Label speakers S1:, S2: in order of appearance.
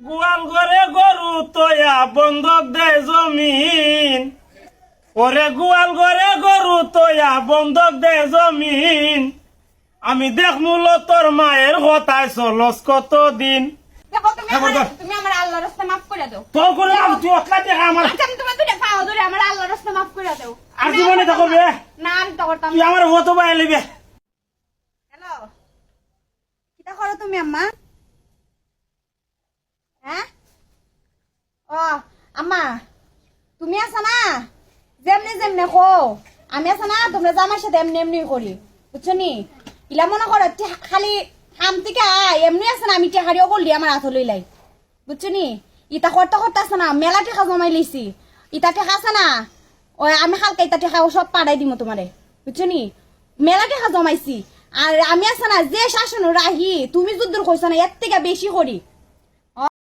S1: গোয়াল ঘরে গরু তোয়া বন্ধক দে জমিন, ওরে গোয়াল ঘরে গরু তোয়া বন্ধক দে জমিন। আমি দেখমুল তোর মায়ের হতায় চলস কতদিন।
S2: দেখো তুমি আমার আল্লাহর রাস্তা মাফ করে দাও।
S1: তোর করে তুই অতলা দেখা আমার
S2: আচ্ছা আমি তোমার দুইটা পাও ধরে আমার আল্লাহর রাস্তা মাফ করে দাও।
S1: আর জীবনে দেখো বে
S2: না আমি তো করতাম
S1: তুই আমার হতো বাইলিবে।
S2: হ্যালো কিটা করো তুমি আম্মা? হ্যাঁ ও আম্মা তুমি আছো না? যেমনি যেমনি কো আমি আছো না, তোমরা জামার সাথে এমনি এমনি করি বুঝছো নি? ইলা মনে করো খালি হাম থেকে এমনি আছে না, আমি টেহারিও করলি আমার হাত লইলাই বুঝছো নি? ইটা করতে করতে আছে না মেলা টেকা জমাই লইছি। ইটা টেকা আছে না ওই আমি হালকা ইটা টেকা সব পাঠাই দিব তোমারে বুঝছো নি? মেলা টেকা জমাইছি। আর আমি আছে না যে শাসন রাহি তুমি যুদ্ধ কইছো না এর থেকে বেশি করি।